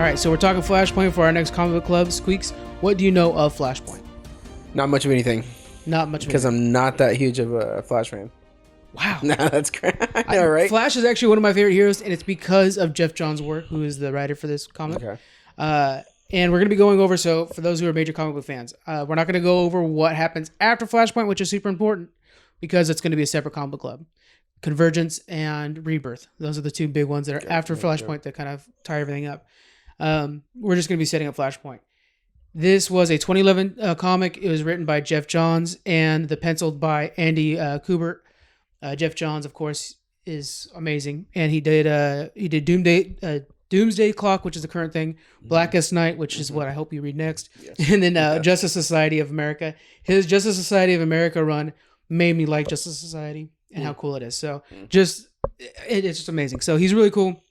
All right, so we're talking Flashpoint for our next comic book club. Squeaks, what do you know of Flashpoint? Not much of anything. Not much. Because I'm not that huge of a Flash fan. Wow. No, that's great. I know, right? Flash is actually one of my favorite heroes, and it's because of Jeff Johns' work, who is the writer for this comic. Okay. And we're going to be going over, so for those who are major comic book fans, we're not going to go over what happens after Flashpoint, which is super important, because it's going to be a separate comic book club. Convergence and Rebirth. Those are the two big ones that are after Flashpoint that kind of tie everything up. We're just going to be setting up Flashpoint. This was a 2011 comic. It was written by Jeff Johns and penciled by Andy Kubert. Jeff Johns, of course, is amazing, and he did Doomsday Clock, which is the current thing, Blackest Night, which is what I hope you read next, and then Justice Society of America. His Justice Society of America run made me like Justice Society and how cool it is. So it's just amazing. So he's really cool.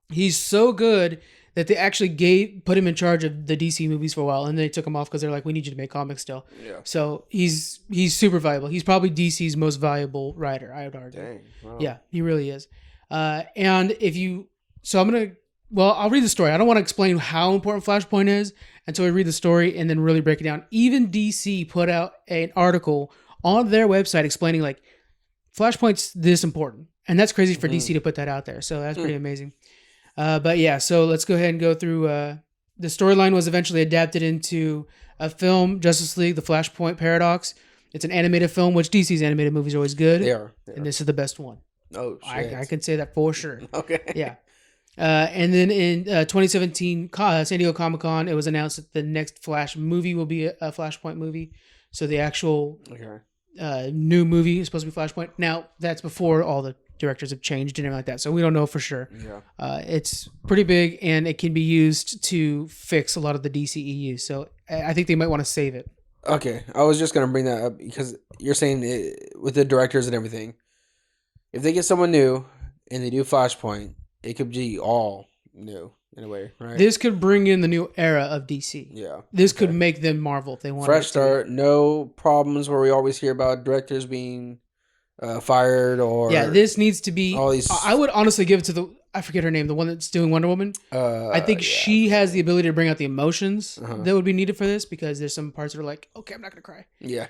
He's so good that they actually put him in charge of the DC movies for a while, and they took him off because they're like, we need you to make comics still. Yeah. So he's super valuable. He's probably DC's most valuable writer, I would argue. Dang. Wow. Yeah, he really is. And I'll read the story. I don't want to explain how important Flashpoint is until we read the story and then really break it down. Even DC put out an article on their website explaining like Flashpoint's this important, and that's crazy for DC to put that out there. So that's pretty amazing. But yeah, so let's go ahead and go through. The storyline was eventually adapted into a film, Justice League: The Flashpoint Paradox. It's an animated film, which DC's animated movies are always good. They are. And this is the best one. Oh, shit. I can say that for sure. Okay. Yeah. And then in 2017 San Diego Comic-Con, it was announced that the next Flash movie will be a Flashpoint movie. So the actual new movie is supposed to be Flashpoint. Now, that's before all the directors have changed and everything like that. So we don't know for sure. Yeah. It's pretty big, and it can be used to fix a lot of the DCEU. So I think they might want to save it. Okay. I was just going to bring that up because you're saying with the directors and everything, if they get someone new and they do Flashpoint, it could be all new in a way, right? This could bring in the new era of DC. Yeah. This could make them Marvel if they want. Fresh start, no problems where we always hear about directors being fired or... Yeah, this needs to be... all these... I would honestly give it to I forget her name, the one that's doing Wonder Woman. I think she has the ability to bring out the emotions that would be needed for this, because there's some parts that are like, okay, I'm not going to cry. Yeah.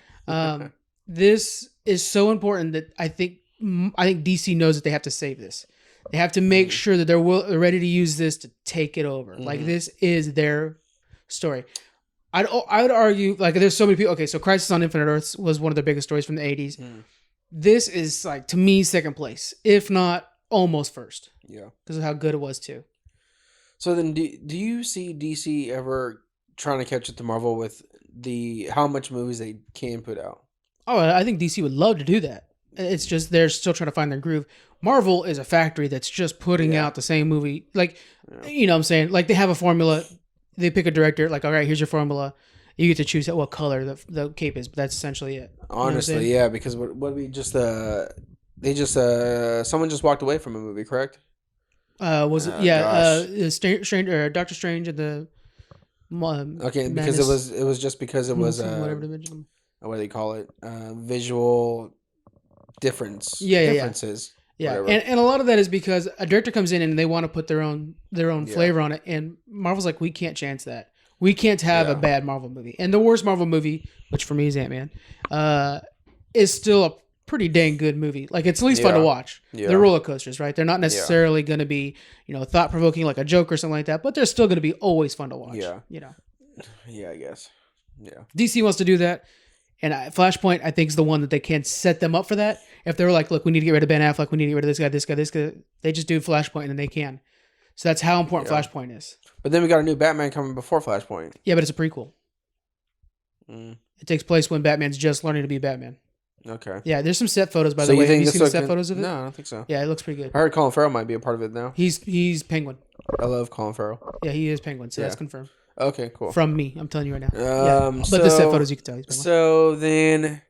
This is so important that I think DC knows that they have to save this. They have to make sure that they're ready to use this to take it over. Like, this is their story. I would argue, like, there's so many people. Okay, so Crisis on Infinite Earths was one of their biggest stories from the 80s. This is, like, to me, second place, if not almost first. Yeah. Because of how good it was, too. So then do you see DC ever trying to catch up to Marvel with how much movies they can put out? Oh, I think DC would love to do that. It's just they're still trying to find their groove. Marvel is a factory that's just putting out the same movie. Like, you know what I'm saying? Like, they have a formula. They pick a director. Like, all right, here's your formula. You get to choose what color the cape is, but that's essentially it. Honestly, yeah, because what we just someone just walked away from a movie, correct? Was it Doctor Strange and the okay, because it was just because it was whatever dimension. What do they call it? Visual differences. Yeah, and a lot of that is because a director comes in and they want to put their own flavor on it, and Marvel's like, we can't chance that. We can't have a bad Marvel movie. And the worst Marvel movie, which for me is Ant-Man, is still a pretty dang good movie. Like, it's at least fun to watch. Yeah. They're roller coasters, right? They're not necessarily going to be, thought-provoking like a joke or something like that, but they're still going to be always fun to watch. Yeah. Yeah, I guess. Yeah. DC wants to do that. And Flashpoint, I think, is the one that they can set them up for that. If they were like, look, we need to get rid of Ben Affleck, we need to get rid of this guy, they just do Flashpoint and then they can. So that's how important Flashpoint is. But then we got a new Batman coming before Flashpoint. Yeah, but it's a prequel. It takes place when Batman's just learning to be Batman. Okay. Yeah, there's some set photos, by the way. Have you seen the set photos of it? No, I don't think so. Yeah, it looks pretty good. I heard Colin Farrell might be a part of it now. He's Penguin. I love Colin Farrell. Yeah, he is Penguin, so that's confirmed. Okay, cool. From me, I'm telling you right now. But the set photos, you can tell. So then,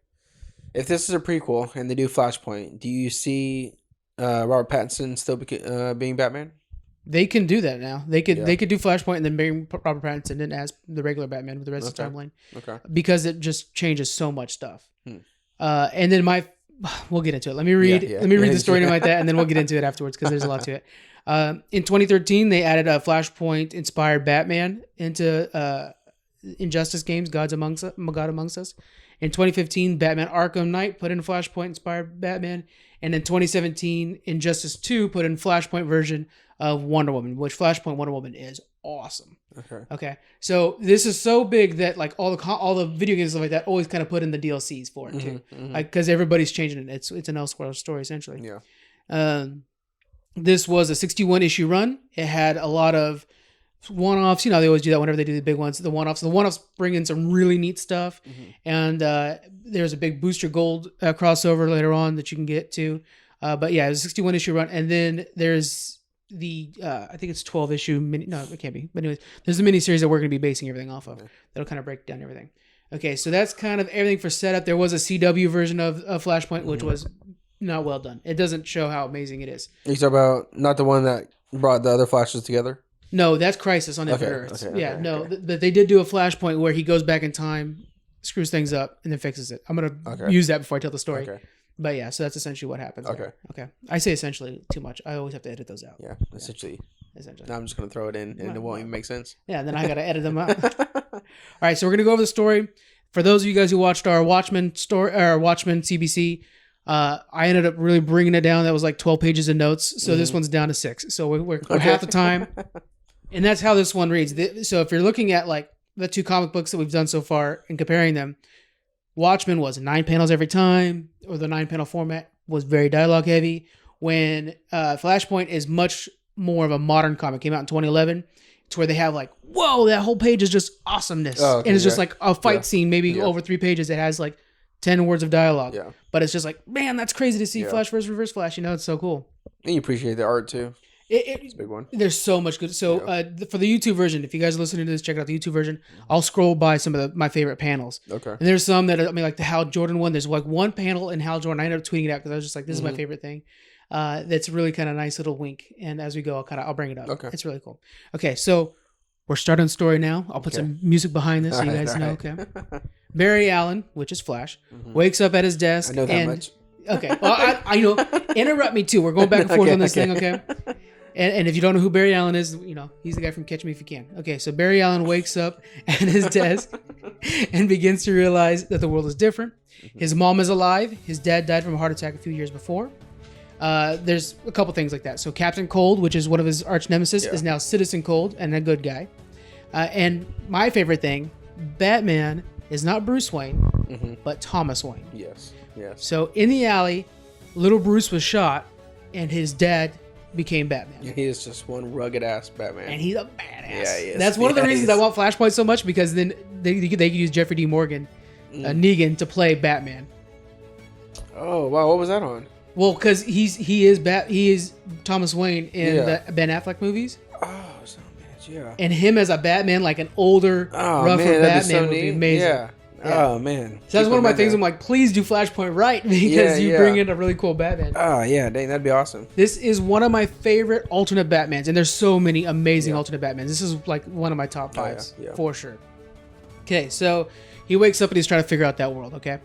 if this is a prequel and they do Flashpoint, do you see Robert Pattinson still being Batman? They can do that now. They could do Flashpoint and then bring Robert Pattinson in as the regular Batman with the rest of the timeline. Okay. Because it just changes so much stuff. And then We'll get into it. Let me read the story like that, and then we'll get into it afterwards because there's a lot to it. In 2013, they added a Flashpoint inspired Batman into Injustice games, God Amongst Us. In 2015, Batman Arkham Knight put in Flashpoint inspired Batman, and in 2017, Injustice 2 put in Flashpoint version of Wonder Woman, which Flashpoint Wonder Woman is awesome. Okay. So this is so big that like all the video games and stuff like that always kind of put in the DLCs for it too, because everybody's changing it. It's an Elseworlds story essentially. Yeah. This was a 61 issue run. It had a lot of one-offs. You know, they always do that whenever they do the big ones. The one-offs bring in some really neat stuff, and there's a big Booster Gold crossover later on that you can get to. But yeah, it was a 61 issue run, and then there's the I think it's 12 issue mini. No, it can't be. But anyways, there's the mini series that we're going to be basing everything off of. That'll kind of break down everything. Okay, so that's kind of everything for setup. There was a CW version of Flashpoint, which was not well done. It doesn't show how amazing it is. You talk about not the one that brought the other Flashes together? No, that's Crisis on Infinite Earths. But they did do a Flashpoint where he goes back in time, screws things up, and then fixes it. I'm going to use that before I tell the story. Okay. But yeah, so that's essentially what happens. Okay. I say essentially too much. I always have to edit those out. Yeah, essentially. Now I'm just going to throw it in, and it won't even make sense. Yeah, then I got to edit them out. All right, so we're going to go over the story. For those of you guys who watched our Watchmen story, or Watchmen CBC, I ended up really bringing it down. That was like 12 pages of notes. So this one's down to 6. So we're half the time. And that's how this one reads. So if you're looking at like the 2 comic books that we've done so far and comparing them, Watchmen was 9 panels every time, or the 9-panel format was very dialogue heavy. When Flashpoint is much more of a modern comic, came out in 2011. It's where they have like, whoa, that whole page is just awesomeness. And it's just like a fight scene, maybe over 3 pages that has like 10 words of dialogue. Yeah. But it's just like, man, that's crazy to see Flash versus Reverse Flash. You know, it's so cool. And you appreciate the art too. It's a big one. There's so much good. So for the YouTube version, if you guys are listening to this, check out the YouTube version. I'll scroll by some of my favorite panels. Okay. And there's some that, like the Hal Jordan one. There's like one panel in Hal Jordan. I ended up tweeting it out because I was just like, this is my favorite thing. That's really kind of nice little wink. And as we go, I'll bring it up. Okay. It's really cool. Okay, so we're starting the story now. I'll put some music behind this so you guys know. Okay. Barry Allen, which is Flash, wakes up at his desk. I know that much. Okay. Well, I know. Interrupt me too. We're going back and forth on this thing. Okay. And if you don't know who Barry Allen is, you know, he's the guy from Catch Me If You Can. Okay, so Barry Allen wakes up at his desk and begins to realize that the world is different. His mom is alive. His dad died from a heart attack a few years before. There's a couple things like that. So Captain Cold, which is one of his arch nemesis, is now Citizen Cold and a good guy. And my favorite thing, Batman is not Bruce Wayne, but Thomas Wayne. Yes. So in the alley, little Bruce was shot, and his dad became Batman. He is just one rugged ass Batman, and he's a badass. Yeah, he is. That's one of the reasons I want Flashpoint so much, because then they could use Jeffrey D. Morgan, Negan, to play Batman. Oh wow, what was that on? Well, because he is Thomas Wayne in the Ben Affleck movies. Oh, so much, yeah. And him as a Batman, like an older, rougher Batman, would be amazing. Yeah. Oh man, so that's one of my things. I'm like, please do Flashpoint right, because you bring in a really cool Batman. Oh yeah, dang, that'd be awesome. This is one of my favorite alternate Batmans, and there's so many amazing alternate Batmans. This is like one of my top 5s for sure. Okay, so he wakes up and he's trying to figure out that world. Okay,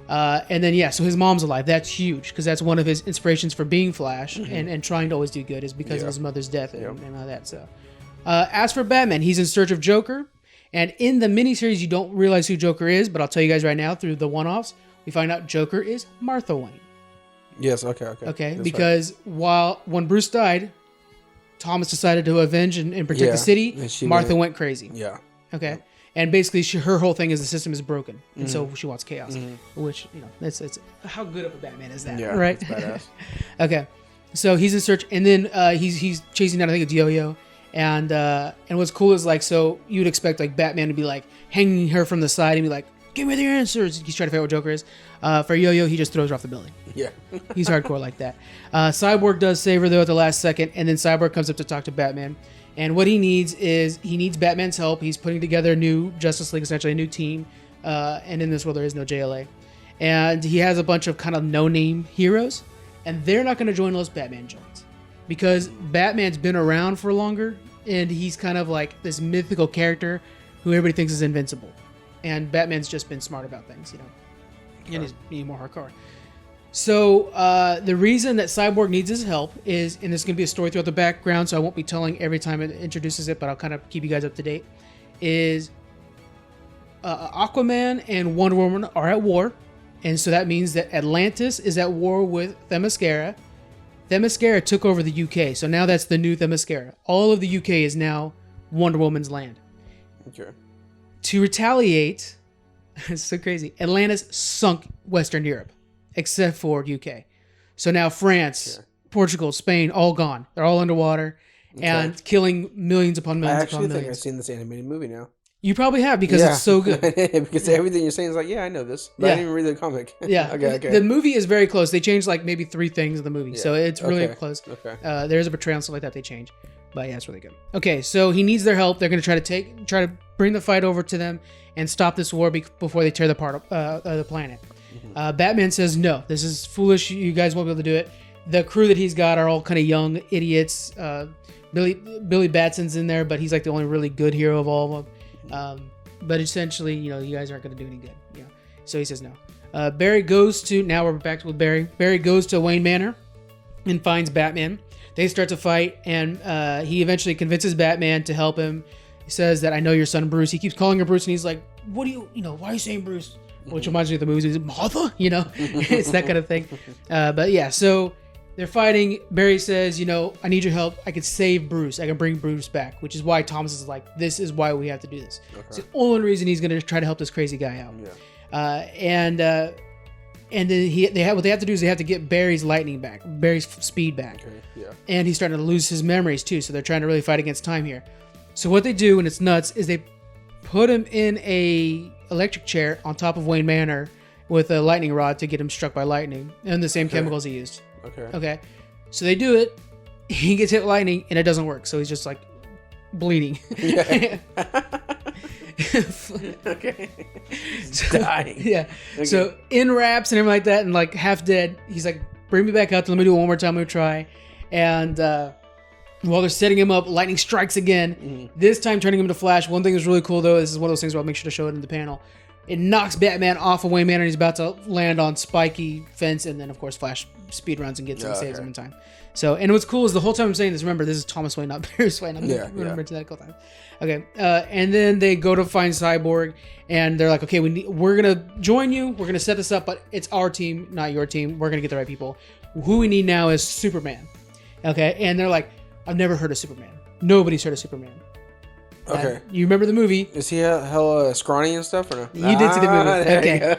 and then so his mom's alive. That's huge, because that's one of his inspirations for being Flash and trying to always do good, is because of his mother's death and all that. So, as for Batman, he's in search of Joker. And in the miniseries, you don't realize who Joker is, but I'll tell you guys right now, through the one-offs, we find out Joker is Martha Wayne. Yes, okay. That's because when Bruce died, Thomas decided to avenge and protect the city. Martha went crazy. Yeah. Okay. And basically, her whole thing is the system is broken, and so she wants chaos. Which, you know, it's how good of a Batman is that, right? That's badass. Okay. So he's in search, and then he's chasing down, I think it's Yo-Yo. And what's cool is, like, so you'd expect like Batman to be like hanging her from the side and be like, give me the answers. He's trying to figure out what Joker is. For Yo-Yo, he just throws her off the building. Yeah. He's hardcore like that. Cyborg does save her though at the last second, and then Cyborg comes up to talk to Batman. And what he needs Batman's help. He's putting together a new Justice League, essentially a new team. And in this world, there is no JLA. And he has a bunch of kind of no-name heroes, and they're not going to join unless Batman joins. Because Batman's been around for longer, and he's kind of like this mythical character who everybody thinks is invincible. And Batman's just been smart about things, you know. And he's more hardcore. So the reason that Cyborg needs his help is, and there's going to be a story throughout the background, so I won't be telling every time it introduces it, but I'll kind of keep you guys up to date, is Aquaman and Wonder Woman are at war, and so that means that Atlantis is at war with Themyscira. Themyscira took over the UK, so now that's the new Themyscira. All of the UK is now Wonder Woman's land. Okay. To retaliate, it's so crazy, Atlantis sunk Western Europe, except for UK. So now France, Portugal, Spain, all gone. They're all underwater and killing millions upon millions upon millions. I actually think I've seen this animated movie now. You probably have, because it's so good. Because everything you're saying is like, yeah, I know this. But I didn't even read the comic. Yeah. Okay. The movie is very close. They changed like maybe 3 things in the movie. So it's really close. Okay. There's a betrayal and stuff like that they change. But yeah, it's really good. Okay, so he needs their help. They're going to try to bring the fight over to them and stop this war before they tear the planet. Mm-hmm. Batman says, no, this is foolish. You guys won't be able to do it. The crew that he's got are all kind of young idiots. Billy Batson's in there, but he's like the only really good hero of all of them. But essentially, you guys aren't going to do any good. So he says no. Barry goes to, now we're back with Barry. Barry goes to Wayne Manor and finds Batman. They start to fight, and he eventually convinces Batman to help him. He says that, I know your son Bruce. He keeps calling him Bruce, and he's like, what do you, why are you saying Bruce? Which reminds me of the movies. Is it Martha? It's that kind of thing. But yeah, so they're fighting. Barry says, I need your help. I can save Bruce. I can bring Bruce back, which is why Thomas is like, this is why we have to do this. Okay. It's the only reason he's going to try to help this crazy guy out. Yeah. And then what they have to do is they have to get Barry's lightning back, Barry's speed back. Okay. Yeah. And he's starting to lose his memories too, so they're trying to really fight against time here. So what they do, and it's nuts, is they put him in a electric chair on top of Wayne Manor with a lightning rod to get him struck by lightning, and the same chemicals he used. Okay. So they do it. He gets hit with lightning, and it doesn't work. So he's just like bleeding. Yeah. Okay. Dying. Yeah. Okay. So in wraps and everything like that, and like half dead, he's like, bring me back up. Let me do it one more time. Let me try. And while they're setting him up, lightning strikes again. Mm-hmm. This time turning him to Flash. One thing that's really cool though, this is one of those things where I'll make sure to show it in the panel. It knocks Batman off of Wayne Manor, and he's about to land on spiky fence, and then of course Flash speed runs and gets him and saves him in time. So, and what's cool is the whole time I'm saying this, remember, this is Thomas Wayne, not Bruce Wayne. I'm remember to that a couple times. Okay, and then they go to find Cyborg, and they're like, okay, we're gonna join you. We're gonna set this up, but it's our team, not your team. We're gonna get the right people. Who we need now is Superman. Okay, and they're like, I've never heard of Superman. Nobody's heard of Superman. Okay. You remember the movie? Is he hella scrawny and stuff or no? You did see the movie. Okay.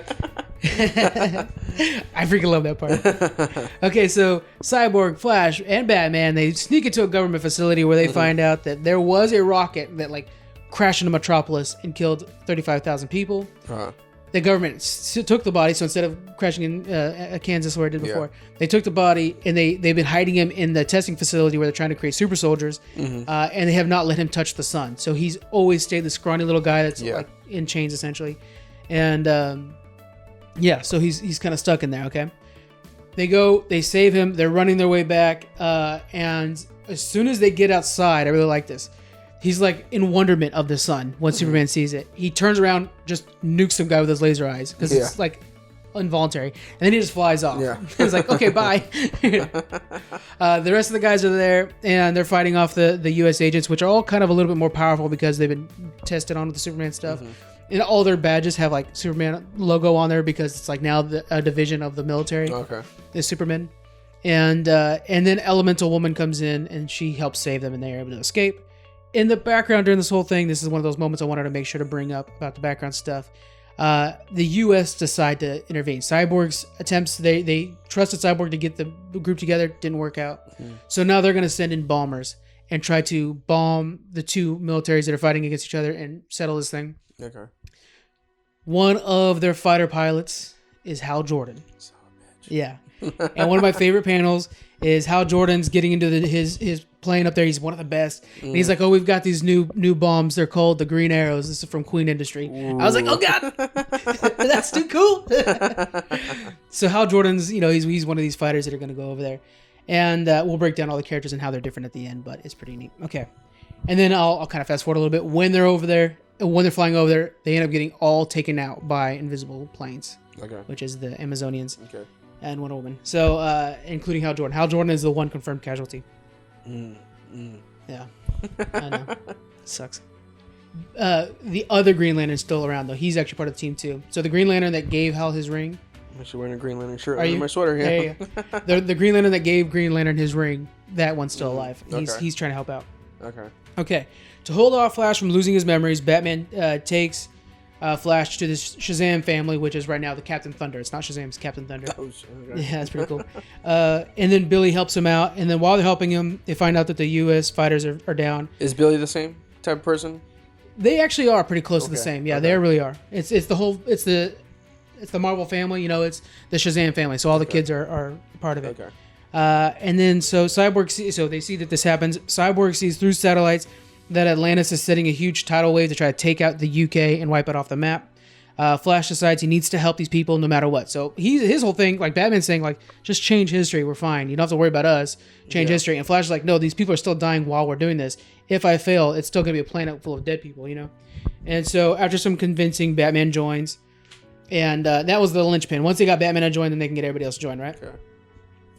I freaking love that part. Okay, so Cyborg, Flash, and Batman, they sneak into a government facility where they find out that there was a rocket that like crashed into Metropolis and killed 35,000 people. Uh-huh. The government took the body, so instead of crashing in Kansas where it did before, they took the body and they've been hiding him in the testing facility where they're trying to create super soldiers, and they have not let him touch the sun. So he's always stayed the scrawny little guy that's like in chains essentially, and so he's kind of stuck in there. Okay, they save him. They're running their way back, and as soon as they get outside, I really like this. He's like in wonderment of the sun when Superman sees it. He turns around, just nukes some guy with his laser eyes because it's like involuntary. And then he just flies off. Yeah. He's like, okay, bye. The rest of the guys are there and they're fighting off the U.S. agents, which are all kind of a little bit more powerful because they've been tested on with the Superman stuff. And all their badges have like Superman logo on there because it's like now a division of the military. Okay. Is Superman. And then Elemental Woman comes in and she helps save them and they're able to escape. In the background during this whole thing, this is one of those moments I wanted to make sure to bring up about the background stuff. The U.S. decide to intervene. Cyborg's attempts, they trusted Cyborg to get the group together, didn't work out. So now they're going to send in bombers and try to bomb the two militaries that are fighting against each other and settle this thing. Okay. One of their fighter pilots is Hal Jordan. Son of a bitch. Yeah. And one of my favorite panels is Hal Jordan's getting into his plane up there. He's one of the best. And he's like, oh, we've got these new bombs. They're called the Green Arrows. This is from Queen Industry. Ooh. I was like, oh, God. That's too cool. So Hal Jordan's, he's one of these fighters that are going to go over there. And we'll break down all the characters and how they're different at the end, but it's pretty neat. Okay. And then I'll kind of fast forward a little bit. When they're over there, when they're flying over there, they end up getting all taken out by invisible planes, which is the Amazonians. Okay. and Wonder Woman. So, including Hal Jordan. Hal Jordan is the one confirmed casualty. Yeah, I know. Sucks. The other Green Lantern is still around, though. He's actually part of the team, too. So the Green Lantern that gave Hal his ring. I'm actually wearing a Green Lantern shirt. Are you? My sweater, yeah. The Green Lantern that gave Green Lantern his ring, that one's still alive. He's trying to help out. Okay. To hold off Flash from losing his memories, Batman takes Flash to the Shazam family, which is right now the Captain Thunder. It's not Shazam, it's Captain Thunder. Okay. Yeah, that's pretty cool. And then Billy helps him out. And then while they're helping him, they find out that the U.S. fighters are down. Is Billy the same type of person? They actually are pretty close to the same. Yeah, they really are. It's the Marvel family. It's the Shazam family. So all the kids are part of it. Okay. And then so Cyborg so they see that this happens. Cyborg sees through satellites that Atlantis is setting a huge tidal wave to try to take out the UK and wipe it off the map. Flash decides he needs to help these people no matter what. So his whole thing, like Batman's saying, like, just change history. We're fine. You don't have to worry about us. Change history. And Flash is like, no, these people are still dying while we're doing this. If I fail, it's still going to be a planet full of dead people, And so after some convincing, Batman joins. And that was the linchpin. Once they got Batman to join, then they can get everybody else to join, right? Okay.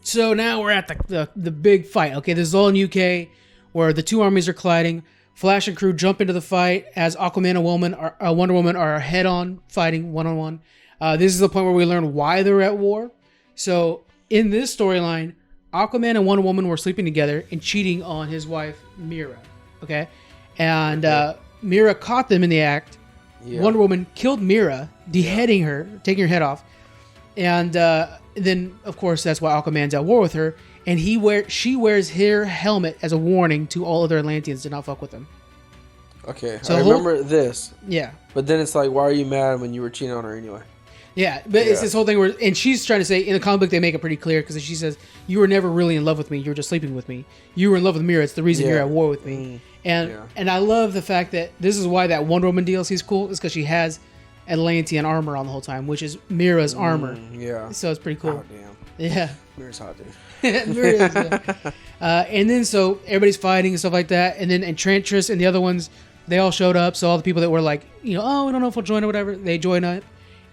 So now we're at the big fight. Okay, this is all in UK, where the two armies are colliding. Flash and crew jump into the fight as Aquaman and Wonder Woman are head-on fighting one-on-one. This is the point where we learn why they're at war. So in this storyline, Aquaman and Wonder Woman were sleeping together and cheating on his wife, Mira. Okay? And Mira caught them in the act. Yeah. Wonder Woman killed Mira, beheading her, taking her head off. And then, of course, that's why Aquaman's at war with her. And she wears her helmet as a warning to all other Atlanteans to not fuck with them. Okay, so I remember this. Yeah. But then it's like, why are you mad when you were cheating on her anyway? Yeah, but it's this whole thing where, and she's trying to say, in the comic book they make it pretty clear, because she says, you were never really in love with me, you were just sleeping with me. You were in love with Mira, it's the reason you're at war with me. And I love the fact that this is why that Wonder Woman DLC is cool, is because she has Atlantean armor on the whole time, which is Mira's armor. Yeah. So it's pretty cool. Oh, damn. Yeah. Mira's hot, dude. And then so everybody's fighting and stuff like that, and then Enchantress and the other ones, they all showed up. So all the people that were like, oh, we don't know if we'll join or whatever, they join up.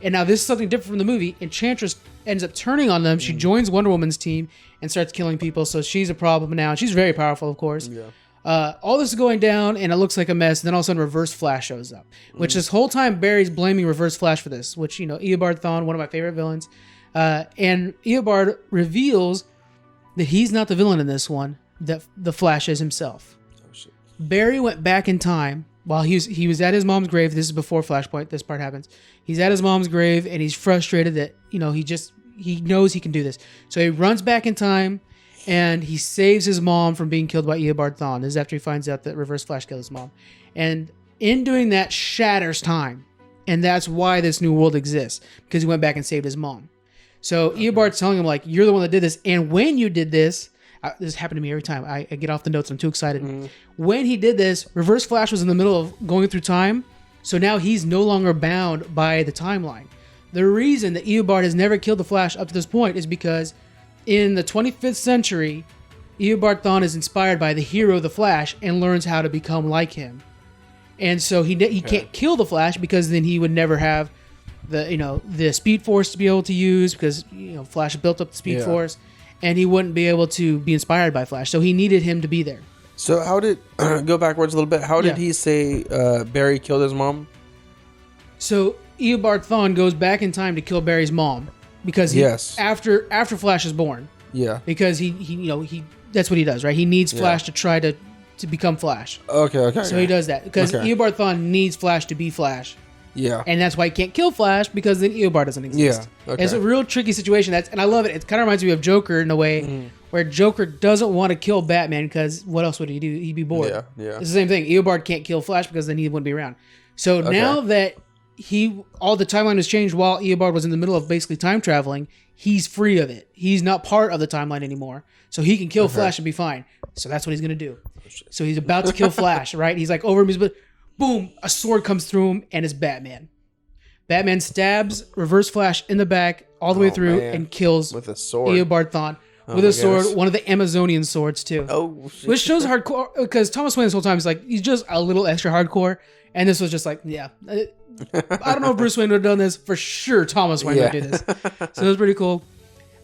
And now this is something different from the movie. Enchantress ends up turning on them. She joins Wonder Woman's team and starts killing people. So she's a problem now. She's very powerful, of course. Yeah. All this is going down, and it looks like a mess. And then all of a sudden, Reverse Flash shows up. Which this whole time, Barry's blaming Reverse Flash for this. Which, Eobard Thawne, one of my favorite villains. And Eobard reveals that he's not the villain in this one, that the Flash is himself. Oh, shit. Barry went back in time while he was at his mom's grave. This is before Flashpoint. This part happens. He's at his mom's grave, and he's frustrated that, he knows he can do this. So he runs back in time, and he saves his mom from being killed by Eobard Thawne. This is after he finds out that Reverse Flash killed his mom. And in doing that, shatters time. And that's why this new world exists, because he went back and saved his mom. So Eobard's telling him, like, you're the one that did this. And when you did this, this happened to me every time. I get off the notes. I'm too excited. When he did this, Reverse Flash was in the middle of going through time. So now he's no longer bound by the timeline. The reason that Eobard has never killed the Flash up to this point is because in the 25th century, Eobard Thawne is inspired by the hero, the Flash, and learns how to become like him. And so he can't kill the Flash, because then he would never have the Speed Force to be able to use, because Flash built up the Speed Force, and he wouldn't be able to be inspired by Flash. So he needed him to be there. So how did go backwards a little bit? How did he say Barry killed his mom? So Eobard Thawne goes back in time to kill Barry's mom, because after Flash is born. Yeah. Because he that's what he does, right? He needs Flash to try to become Flash. Okay. So he does that because Eobard Thawne needs Flash to be Flash. Yeah. And that's why he can't kill Flash, because then Eobard doesn't exist. Yeah. Okay. It's a real tricky situation. And I love it. It kind of reminds me of Joker in a way, where Joker doesn't want to kill Batman, because what else would he do? He'd be bored. Yeah. It's the same thing. Eobard can't kill Flash, because then he wouldn't be around. So now that all the timeline has changed while Eobard was in the middle of basically time traveling, he's free of it. He's not part of the timeline anymore. So he can kill Flash and be fine. So that's what he's going to do. So he's about to kill Flash, right? He's like over him, but boom, a sword comes through him, and it's Batman. Batman stabs Reverse Flash in the back all the way through and kills with a sword. Eobard Thawne with a sword, one of the Amazonian swords too. Oh, shit. Which shows hardcore, because Thomas Wayne this whole time is like, he's just a little extra hardcore, and this was just like, I don't know if Bruce Wayne would have done this. For sure, Thomas Wayne would do this. So it was pretty cool.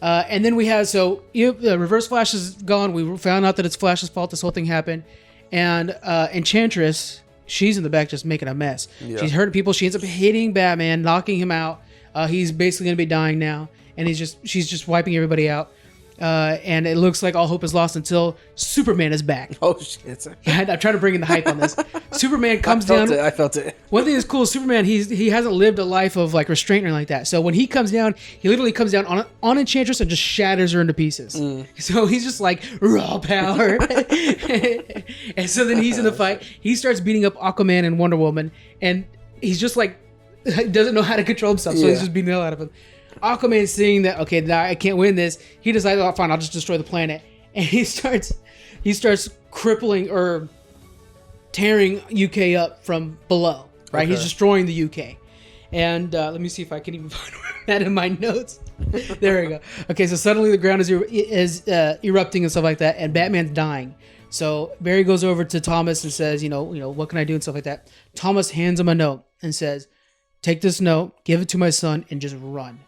And then we have, Reverse Flash is gone. We found out that it's Flash's fault this whole thing happened. And Enchantress, she's in the back just making a mess. Yeah. She's hurting people. She ends up hitting Batman, knocking him out. He's basically going to be dying now. And she's just wiping everybody out. And it looks like all hope is lost until Superman is back. Oh, shit. I'm trying to bring in the hype on this. Superman comes down. I felt it. One thing that's cool, Superman, he hasn't lived a life of like restraint or anything like that. So when he comes down, he literally comes down on Enchantress and just shatters her into pieces. So he's just like raw power. And so then he's in the fight. He starts beating up Aquaman and Wonder Woman. And he's just like, doesn't know how to control himself. So he's just beating the hell out of him. Aquaman seeing that, okay, now I can't win this, he decides, oh, fine, I'll just destroy the planet. And he starts crippling or tearing UK up from below, right? Okay. He's destroying the UK. And let me see if I can even find that in my notes. There we go. Okay, so suddenly the ground is erupting and stuff like that, and Batman's dying. So Barry goes over to Thomas and says, you know, what can I do and stuff like that. Thomas hands him a note and says, take this note, give it to my son, and just run.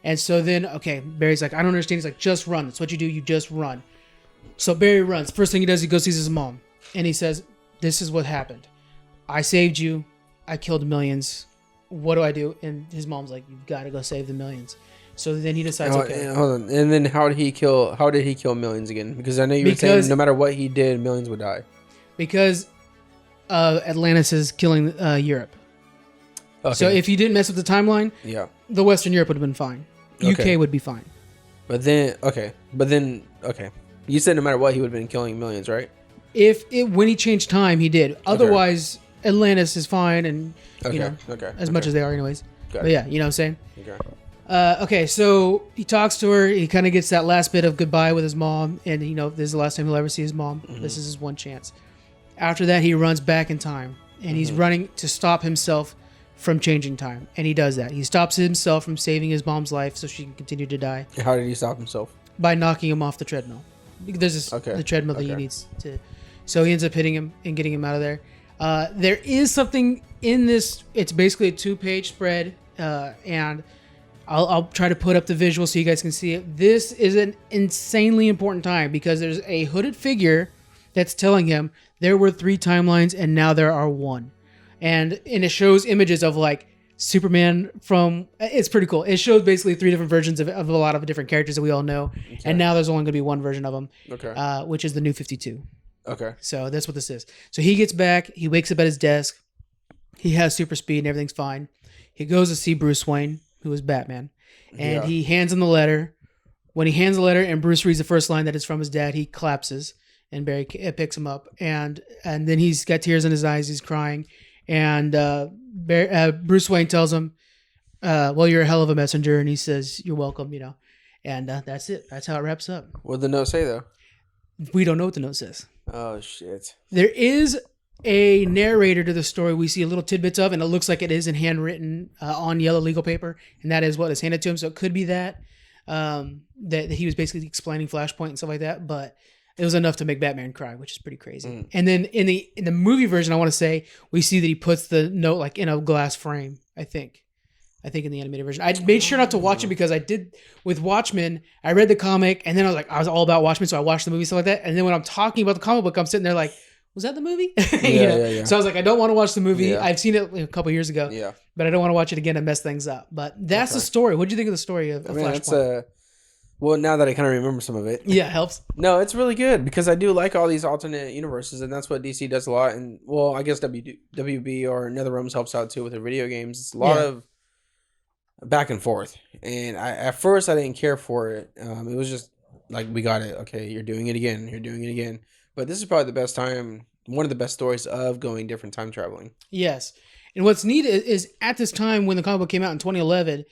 And so then, okay, Barry's like, I don't understand. He's like, just run. That's what you do. You just run. So Barry runs. First thing he does, he goes sees his mom. And he says, this is what happened. I saved you. I killed millions. What do I do? And his mom's like, you've got to go save the millions. So then he decides, okay. Hold on. And then how did he kill millions again? Because I know you were saying no matter what he did, millions would die. Because Atlantis is killing Europe. Okay. So if you didn't mess with the timeline, the Western Europe would have been fine. Okay. UK would be fine. But then, you said no matter what, he would have been killing millions, right? When he changed time, he did. Otherwise, Atlantis is fine, and as much as they are, anyways. But yeah, you know what I'm saying. Okay, so he talks to her. He kind of gets that last bit of goodbye with his mom, and this is the last time he'll ever see his mom. Mm-hmm. This is his one chance. After that, he runs back in time, and he's running to stop himself from changing time, and he does that. He stops himself from saving his mom's life so she can continue to die. How did he stop himself? By knocking him off the treadmill. There's the treadmill that he needs to. So he ends up hitting him and getting him out of there. There is something in this. It's basically a 2-page spread, and I'll try to put up the visual so you guys can see it. This is an insanely important time because there's a hooded figure that's telling him there were 3 timelines and now there are 1. And it shows images of like Superman it's pretty cool. It shows basically 3 different versions of a lot of different characters that we all know. Okay. And now there's only going to be 1 version of them, which is the New 52. Okay. So that's what this is. So he gets back. He wakes up at his desk. He has super speed and everything's fine. He goes to see Bruce Wayne, who is Batman. And he hands him the letter. When he hands the letter and Bruce reads the first line that is from his dad, he collapses and Barry picks him up. And then he's got tears in his eyes. He's crying. And Bruce Wayne tells him, well, you're a hell of a messenger. And he says, you're welcome, And that's it. That's how it wraps up. What did the note say, though? We don't know what the note says. Oh, shit. There is a narrator to the story we see a little tidbits of, and it looks like it is in handwritten on yellow legal paper. And that is what is handed to him. So it could be that he was basically explaining Flashpoint and stuff like that. But it was enough to make Batman cry, which is pretty crazy. And then in the movie version, I want to say we see that he puts the note like in a glass frame. I think in the animated version, I made sure not to watch it because I did with Watchmen. I read the comic and then I was all about Watchmen, so I watched the movie stuff like that. And then when I'm talking about the comic book, I'm sitting there like, was that the movie? Yeah. So I was like, I don't want to watch the movie. Yeah. I've seen it a couple years ago. Yeah. But I don't want to watch it again and mess things up. But that's the story. What do you think of the story of Flashpoint? Well, now that I kind of remember some of it. Yeah, it helps. No, it's really good because I do like all these alternate universes, and that's what DC does a lot. And, well, I guess WB or NetherRealms helps out, too, with their video games. It's a lot of back and forth. And at first, I didn't care for it. It was just like, we got it. Okay, you're doing it again. You're doing it again. But this is probably the best time, one of the best stories of going different time traveling. Yes. And what's neat is at this time when the comic book came out in 2011,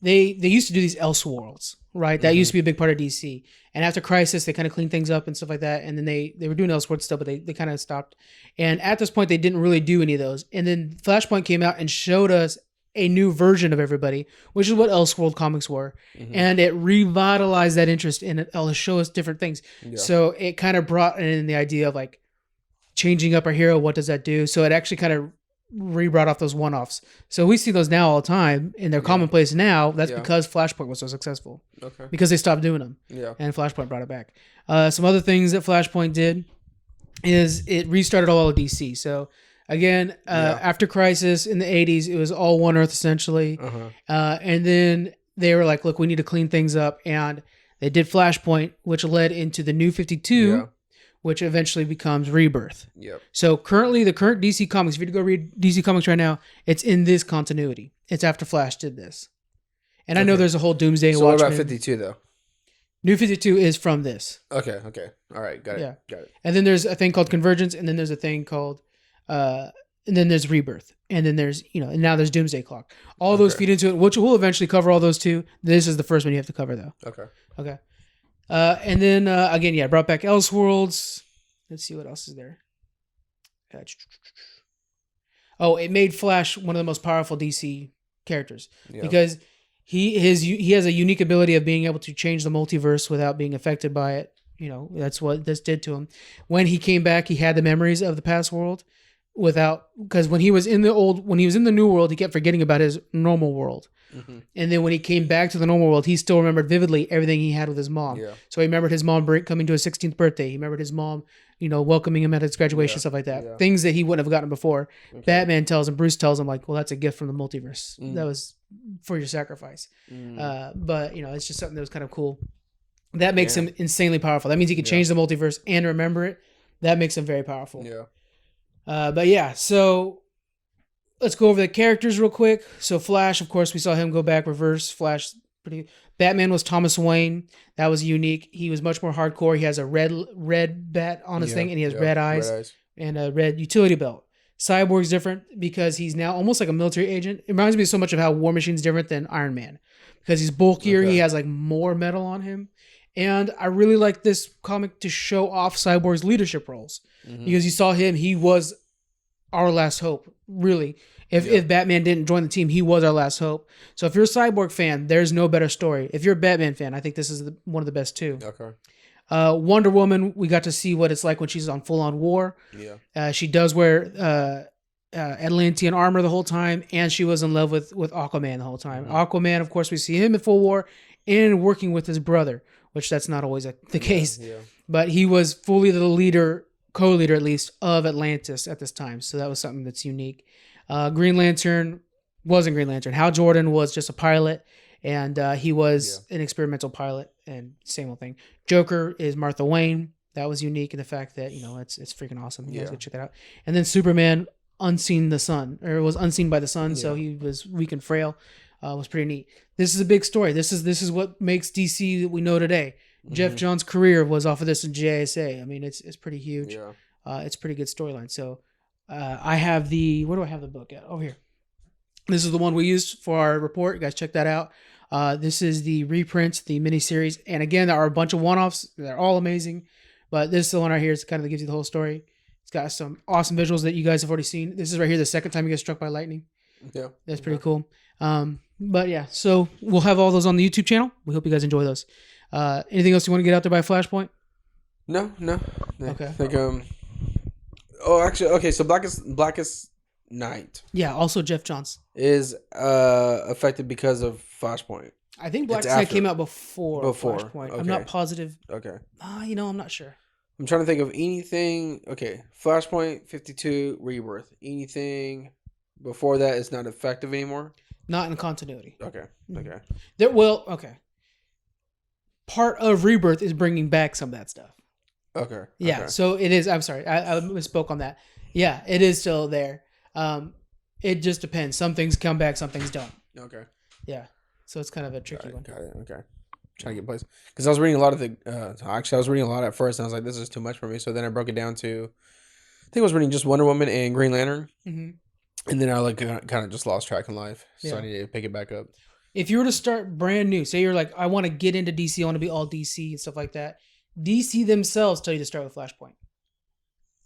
they used to do these Elseworlds, right? That used to be a big part of DC. And after Crisis, they kind of cleaned things up and stuff like that. And then they were doing Elseworlds stuff, but they kind of stopped. And at this point, they didn't really do any of those. And then Flashpoint came out and showed us a new version of everybody, which is what Elseworld comics were. And it revitalized that interest in it. It'll show us different things. Yeah. So it kind of brought in the idea of like changing up our hero. What does that do? So it actually kind of re-brought off those one-offs. So we see those now all the time, and they're commonplace now. That's because Flashpoint was so successful. Okay. Because they stopped doing them. Yeah. And Flashpoint brought it back. Some other things that Flashpoint did is it restarted all of DC. So again, after Crisis in the 80s, it was all One Earth essentially. And then they were like, look, we need to clean things up. And they did Flashpoint, which led into the New 52, which eventually becomes Rebirth. Yep. So currently, the current DC Comics, if you go read DC Comics right now, it's in this continuity. It's after Flash did this. And I know there's a whole Doomsday and Watchmen. So what about 52, though? New 52 is from this. Okay. All right, got it. Yeah. Got it. And then there's a thing called Convergence, and then there's a thing called... and then there's Rebirth. And then there's, and now there's Doomsday Clock. All those feed into it, which we'll eventually cover all those too. This is the first one you have to cover, though. Okay. And then, again, brought back Elseworlds. Let's see what else is there. It made Flash one of the most powerful DC characters because he has a unique ability of being able to change the multiverse without being affected by it. That's what this did to him. When he came back, he had the memories of the past world because when he was in the new world, he kept forgetting about his normal world. And then when he came back to the normal world, he still remembered vividly everything he had with his mom. So he remembered his mom coming to his 16th birthday. He remembered his mom, welcoming him at his graduation, stuff like that. Things that he wouldn't have gotten before. Batman tells him, Bruce tells him, like, well, that's a gift from the multiverse. That was for your sacrifice. But, it's just something that was kind of cool. That makes him insanely powerful. That means he can change the multiverse and remember it. That makes him very powerful. So let's go over the characters real quick. So Flash, of course, we saw him go back, reverse. Flash, Batman was Thomas Wayne. That was unique. He was much more hardcore. He has a red bat on his thing, and he has red eyes and a red utility belt. Cyborg's different because he's now almost like a military agent. It reminds me so much of how War Machine's different than Iron Man because he's bulkier. He has like more metal on him. And I really like this comic to show off Cyborg's leadership roles because you saw him. He was our last hope, really. If Batman didn't join the team, he was our last hope. So if you're a Cyborg fan, there's no better story. If you're a Batman fan, I think this is one of the best too. Wonder Woman, we got to see what it's like when she's on full-on war. She does wear Atlantean armor the whole time, and she was in love with Aquaman the whole time. Aquaman, of course, we see him in full war and working with his brother, which that's not always the case. But he was fully the leader, co-leader at least, of Atlantis at this time. So that was something that's unique. Green Lantern wasn't Green Lantern. Hal Jordan was just a pilot, and he was an experimental pilot, and same old thing. Joker is Martha Wayne. That was unique in the fact that, it's freaking awesome. You guys go check that out. And then Superman, was unseen by the sun, so he was weak and frail. Was pretty neat. This is a big story. This is what makes DC that we know today. Jeff Johns' career was off of this in JSA. I mean, it's pretty huge. It's a pretty good storyline. So I have where do I have the book at? Over here. This is the one we used for our report. You guys check that out. This is the reprint, the miniseries. And again, there are a bunch of one-offs. They're all amazing. But this is the one right here. It's kind of gives you the whole story. It's got some awesome visuals that you guys have already seen. This is right here, the second time you get struck by lightning. That's pretty cool. But so we'll have all those on the YouTube channel. We hope you guys enjoy those. Anything else you want to get out there by Flashpoint? No. Okay. I think, actually, okay. So Blackest Night. Yeah. Also, Jeff Johns is affected because of Flashpoint. I think Blackest Night came out before Flashpoint. Okay. I'm not positive. Okay. I'm not sure. I'm trying to think of anything. Okay. Flashpoint, 52, Rebirth. Anything before that is not effective anymore? Not in continuity. Okay. Okay. Part of Rebirth is bringing back some of that stuff. Okay. Yeah. So it is. I'm sorry. I misspoke on that. Yeah, it is still there. It just depends. Some things come back, some things don't. Okay. Yeah. So it's kind of a tricky one. Got it. Okay. Trying to get place because I was reading a lot of I was reading a lot at first, and I was like, "This is too much for me." So then I broke it down to, I think I was reading just Wonder Woman and Green Lantern, and then I kind of just lost track in life. So I need to pick it back up. If you were to start brand new, say you're like, I want to get into DC, I want to be all DC and stuff like that. DC themselves tell you to start with Flashpoint.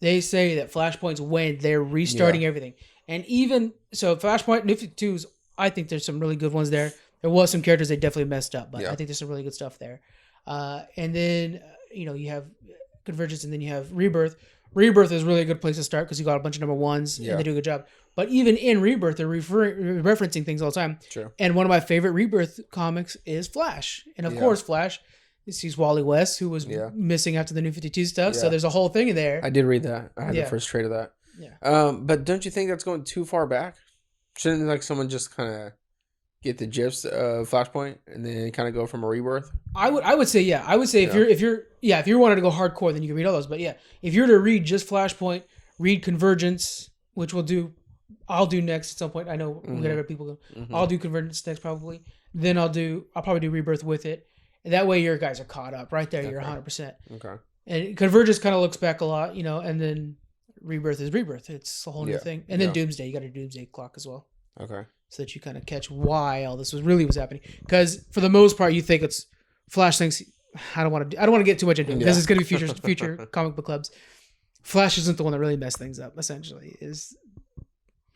They say that Flashpoint's when they're restarting everything. And even, so Flashpoint, New 52's, I think there's some really good ones there. There was some characters they definitely messed up, but I think there's some really good stuff there. And then, you have Convergence and then you have Rebirth. Rebirth is really a good place to start because you got a bunch of number ones and they do a good job. But even in Rebirth, they're referencing things all the time. True. And one of my favorite Rebirth comics is Flash. And of course, Flash sees Wally West, who was missing after the New 52 stuff. Yeah. So there's a whole thing in there. I did read that. I had the first trade of that. Yeah. But don't you think that's going too far back? Shouldn't like someone just kind of get the gifs of Flashpoint and then kind of go from a Rebirth? I would say if you're wanting to go hardcore, then you can read all those. But if you're to read just Flashpoint, read Convergence, which I'll do next at some point. I know we got other people go. I'll do Convergence next probably. Then I'll probably do Rebirth with it. And that way your guys are caught up right there. Okay. You're 100%. Okay. And Convergence kind of looks back a lot, and then Rebirth is Rebirth. It's a whole new thing. And then Doomsday, you got a Doomsday clock as well. Okay. So that you kind of catch why all this was happening. Because for the most part, you think it's Flash thinks I don't want to get too much into it because it's going to be future comic book clubs. Flash isn't the one that really messed things up. Essentially, is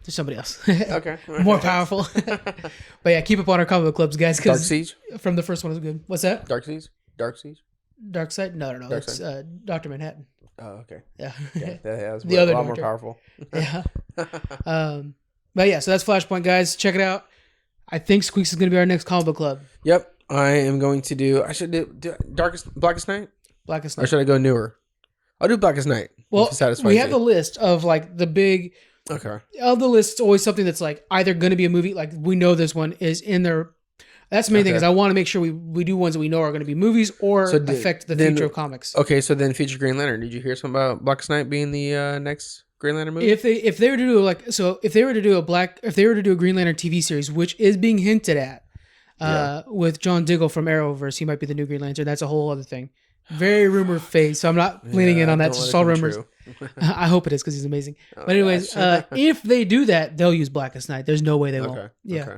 there's somebody else. Okay. More powerful. But yeah, keep up on our comic book clubs, guys. Dark Siege from the first one was good. What's that? Dark Siege. Dark Side? No. It's Dr. Manhattan. Oh, okay. Yeah. That's the other a lot Doctor. more powerful. Yeah. But yeah, so that's Flashpoint, guys. Check it out. I think Squeaks is going to be our next comic book club. Yep. I am going to do. I should do Blackest Night. Blackest Night. Or should I go newer? I'll do Blackest Night. Well, we have the list of like the big. Okay. Of the list, it's always something that's like either going to be a movie. Like we know this one is in there. That's the main thing is I want to make sure we do ones that we know are going to be movies or affect the future of comics. Okay, so then future Green Lantern. Did you hear something about Blackest Night being the next Green Lantern movie? If they were to do if they were to do a Green Lantern TV series, which is being hinted at, with John Diggle from Arrowverse, he might be the new Green Lantern. That's a whole other thing. Very rumor phase, so I'm not leaning in on that. Just all rumors. I hope it is because he's amazing. But anyways, if they do that, they'll use Blackest Night. There's no way they won't. Yeah. Okay.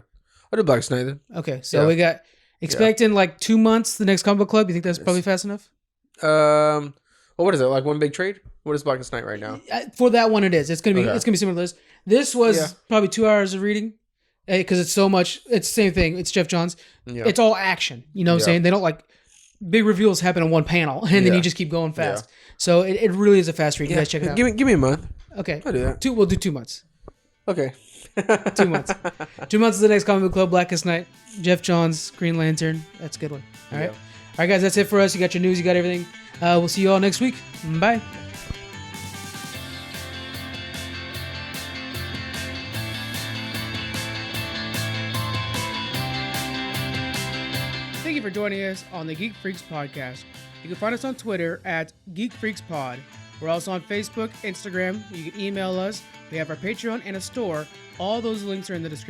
I'll do Blackest Night then. Okay, so we got in like 2 months the next comic book club. You think that's probably fast enough? Well, what is it? Like one big trade? What is Blackest Night right now? For that one, it is. It's gonna be similar to this. This was probably 2 hours of reading because it's so much. It's the same thing. It's Jeff Johns. Yeah. It's all action. You know what I'm saying? They don't like big reveals happen in one panel and then you just keep going fast. Yeah. So it really is a fast read. You guys check it out. Give me a month. Okay, I'll do that. We'll do 2 months. Okay. 2 months. 2 months is the next comic book club. Blackest Night. Jeff Johns. Green Lantern. That's a good one. All right. All right, guys. That's it for us. You got your news. You got everything. We'll see you all next week. Bye. Thank you for joining us on the Geek Freaks podcast. You can find us on Twitter at Geek Freaks Pod. We're also on Facebook, Instagram. You can email us. We have our Patreon and a store. All those links are in the description.